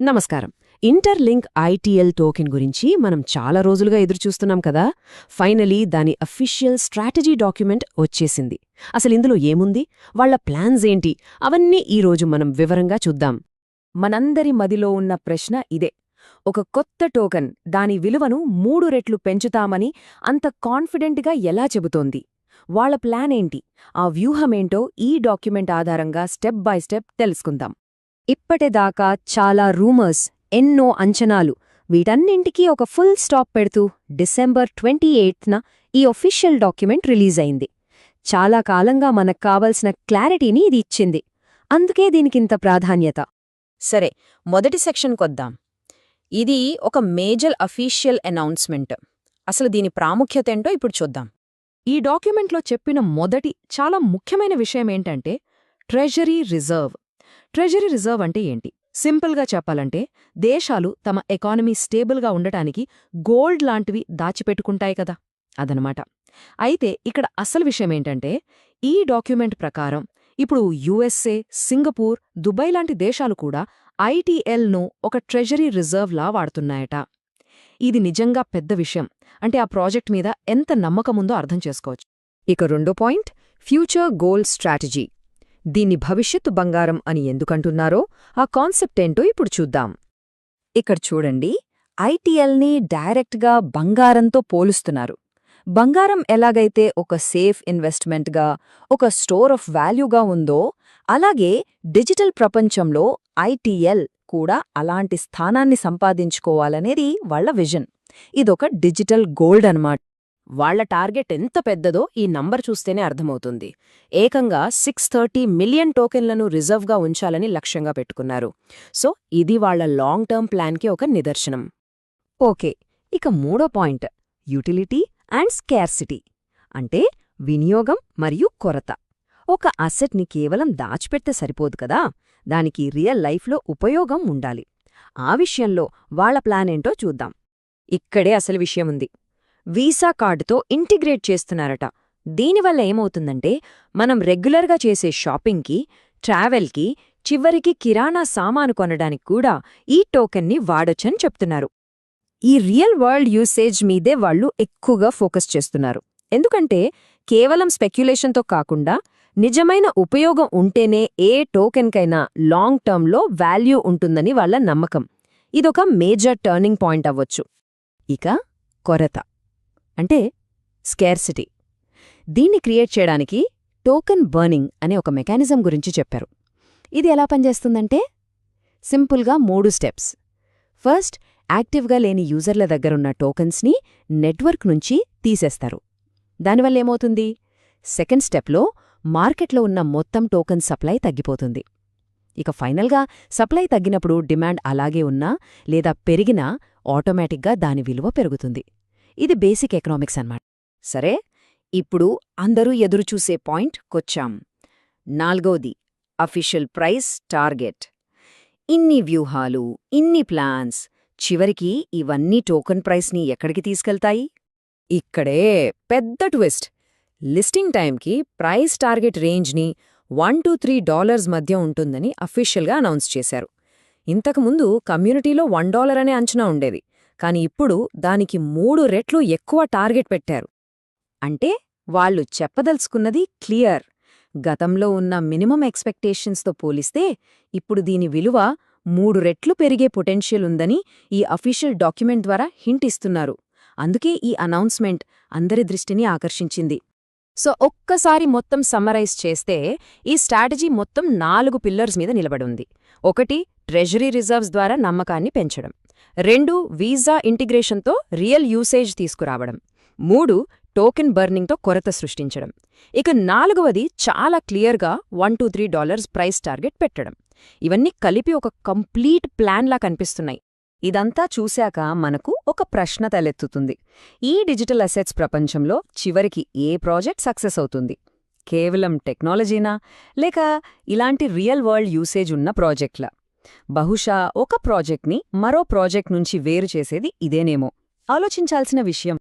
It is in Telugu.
నమస్కారం. ఇంటర్లింక్ ఐటీఎల్ టోకెన్ గురించి మనం చాలా రోజులుగా ఎదురుచూస్తున్నాం కదా. ఫైనలీ దాని అఫీషియల్ స్ట్రాటజీ డాక్యుమెంట్ వచ్చేసింది. అసలిందులో ఏముంది, వాళ్ల ప్లాన్స్ ఏంటి, అవన్నీ ఈరోజు మనం వివరంగా చూద్దాం. మనందరి మదిలో ఉన్న ప్రశ్న ఇదే. ఒక కొత్త టోకెన్ దాని విలువను 3 రెట్లు పెంచుతామని అంత కాన్ఫిడెంట్గా ఎలా చెబుతోంది? వాళ్ల ప్లాన్ ఏంటి? ఆ వ్యూహమేంటో ఈ డాక్యుమెంట్ ఆధారంగా స్టెప్ బై స్టెప్ తెలుసుకుందాం. ఇప్పటిదాకా చాలా రూమర్స్, ఎన్నో అంచనాలు, వీటన్నింటికీ ఒక ఫుల్ స్టాప్ పెడుతూ డిసెంబర్ 28న ఈ ఒఫీషియల్ డాక్యుమెంట్ రిలీజ్ అయింది. చాలా కాలంగా మనకు కావలసిన క్లారిటీని ఇది ఇచ్చింది. అందుకే దీనికింత ప్రాధాన్యత. సరే, మొదటి సెక్షన్కొద్దాం. ఇది ఒక మేజర్ అఫీషియల్ అనౌన్స్మెంట్. అసలు దీని ప్రాముఖ్యతేంటో ఇప్పుడు చూద్దాం. ఈ డాక్యుమెంట్లో చెప్పిన మొదటి చాలా ముఖ్యమైన విషయమేంటంటే ట్రెజరీ రిజర్వ్. ట్రెజరీ రిజర్వ్ అంటే ఏంటి? సింపుల్గా చెప్పాలంటే దేశాలు తమ ఎకానమీ స్టేబుల్గా ఉండటానికి గోల్డ్ లాంటివి దాచిపెట్టుకుంటాయి కదా, అదనమాట. అయితే ఇక్కడ అసలు విషయమేంటంటే ఈ డాక్యుమెంట్ ప్రకారం ఇప్పుడు యుఎస్ఏ, సింగపూర్, దుబాయ్ లాంటి దేశాలు కూడా ఐటీఎల్ను ఒక ట్రెజరీ రిజర్వ్లా వాడుతున్నాయట. ఇది నిజంగా పెద్ద విషయం. అంటే ఆ ప్రాజెక్ట్ మీద ఎంత నమ్మకముందో అర్థం చేసుకోవచ్చు. ఇక రెండో పాయింట్, ఫ్యూచర్ గోల్డ్ స్ట్రాటజీ. దీన్ని భవిష్యత్తు బంగారం అని ఎందుకంటున్నారో ఆ కాన్సెప్ట్ ఏంటో ఇప్పుడు చూద్దాం. ఇక్కడ చూడండి, ఐటీఎల్ని డైరెక్ట్గా బంగారంతో పోలుస్తున్నారు. బంగారం ఎలాగైతే ఒక సేఫ్ ఇన్వెస్ట్మెంట్గా, ఒక స్టోర్ ఆఫ్ వాల్యూగా ఉందో, అలాగే డిజిటల్ ప్రపంచంలో ఐటీఎల్ కూడా అలాంటి స్థానాన్ని సంపాదించుకోవాలనేది వాళ్ల విజన్. ఇదొక డిజిటల్ గోల్డ్ అన్నమాట. వాళ్ల టార్గెట్ ఎంత పెద్దదో ఈ నంబర్ చూస్తేనే అర్థమవుతుంది. ఏకంగా 630 మిలియన్ టోకెన్లను రిజర్వ్గా ఉంచాలని లక్ష్యంగా పెట్టుకున్నారు. సో ఇది వాళ్ల లాంగ్ టర్మ్ ప్లాన్కి ఒక నిదర్శనం. ఓకే, ఇక మూడో పాయింట్, యూటిలిటీ అండ్ స్కేర్సిటీ. అంటే వినియోగం మరియు కొరత. ఒక అసెట్ని కేవలం దాచిపెడితే సరిపోదు కదా, దానికి రియల్ లైఫ్లో ఉపయోగం ఉండాలి. ఆ విషయంలో వాళ్ల ప్లానేంటో చూద్దాం. ఇక్కడే అసలు విషయముంది. వీసా కార్డుతో ఇంటిగ్రేట్ చేస్తున్నారట. దీనివల్ల ఏమవుతుందంటే మనం రెగ్యులర్గా చేసే షాపింగ్కి, ట్రావెల్కి, చివరికి కిరాణా సామాను కొనడానికి కూడా ఈ టోకెన్ని వాడొచ్చని చెప్తున్నారు. ఈ రియల్ వరల్డ్ యూసేజ్ మీదే వాళ్లు ఎక్కువగా ఫోకస్ చేస్తున్నారు. ఎందుకంటే కేవలం స్పెక్యులేషన్తో కాకుండా నిజమైన ఉపయోగం ఉంటేనే ఏ టోకెన్కైనా లాంగ్ టర్మ్లో వాల్యూ ఉంటుందని వాళ్ల నమ్మకం. ఇదొక మేజర్ టర్నింగ్ పాయింట్ అవ్వొచ్చు. ఇక కొరత అంటే స్కేర్సిటీ. దీన్ని క్రియేట్ చేయడానికి టోకెన్ బర్నింగ్ అనే ఒక మెకానిజం గురించి చెప్పారు. ఇది ఎలా పనిచేస్తుందంటే సింపుల్గా 3 స్టెప్స్. ఫస్ట్, యాక్టివ్గా లేని యూజర్ల దగ్గరున్న టోకెన్స్ని నెట్వర్క్ నుంచి తీసేస్తారు. దానివల్ల ఏమవుతుంది? సెకండ్ స్టెప్లో మార్కెట్లో ఉన్న మొత్తం టోకెన్ సప్లై తగ్గిపోతుంది. ఇక ఫైనల్గా సప్లై తగ్గినప్పుడు డిమాండ్ అలాగే ఉన్నా లేదా పెరిగినా ఆటోమేటిక్గా దాని విలువ పెరుగుతుంది. ఇది బేసిక్ ఎకనామిక్స్ అన్నమాట. సరే, ఇప్పుడు అందరూ ఎదురుచూసే పాయింట్ కొచ్చాం. 4వది, అఫీషియల్ ప్రైస్ టార్గెట్. ఇన్ని వ్యూహాలు, ఇన్ని ప్లాన్స్, చివరికి ఇవన్నీ టోకెన్ ప్రైస్ని ఎక్కడికి తీసుకెళ్తాయి? ఇక్కడే పెద్ద ట్విస్ట్. లిస్టింగ్ టైంకి ప్రైస్ టార్గెట్ రేంజ్ని $1 to $3 మధ్య ఉంటుందని అఫీషియల్గా అనౌన్స్ చేశారు. ఇంతకుముందు కమ్యూనిటీలో $1 అనే అంచనా ఉండేది, కాని ఇప్పుడు దానికి 3 రెట్లు ఎక్కువ టార్గెట్ పెట్టారు. అంటే వాళ్లు చెప్పదలుచుకున్నది క్లియర్. గతంలో ఉన్న మినిమం ఎక్స్పెక్టేషన్స్తో పోలిస్తే ఇప్పుడు దీని విలువ 3 రెట్లు పెరిగే పొటెన్షియల్ ఉందని ఈ అఫీషియల్ డాక్యుమెంట్ ద్వారా హింట్ ఇస్తున్నారు. అందుకే ఈ అనౌన్స్మెంట్ అందరి దృష్టిని ఆకర్షించింది. సో ఒక్కసారి మొత్తం సమ్మరైజ్ చేస్తే ఈ స్ట్రాటజీ మొత్తం 4 పిల్లర్స్ మీద నిలబడుంది. 1, ట్రెజరీ రిజర్వ్స్ ద్వారా నమ్మకాన్ని పెంచడం. 2, వీసా ఇంటిగ్రేషన్తో రియల్ యూసేజ్ తీసుకురావడం. 3, టోకెన్ బర్నింగ్తో కొరత సృష్టించడం. ఇక 4వది చాలా క్లియర్గా $1 to $3 ప్రైస్ టార్గెట్ పెట్టడం. ఇవన్నీ కలిపి ఒక కంప్లీట్ ప్లాన్లా కనిపిస్తున్నాయి. ఇదంతా చూశాక మనకు ఒక ప్రశ్న తలెత్తుతుంది. ఈ డిజిటల్ అసెట్స్ ప్రపంచంలో చివరికి ఏ ప్రాజెక్ట్ సక్సెస్ అవుతుంది? కేవలం టెక్నాలజీనా, లేక ఇలాంటి రియల్ వరల్డ్ యూసేజ్ ఉన్న ప్రాజెక్ట్లా? బహుశా ఒక ప్రాజెక్ట్ని మరో ప్రాజెక్ట్ నుంచి వేరు చేసేది ఇదేనేమో. ఆలోచించాల్సిన విషయం.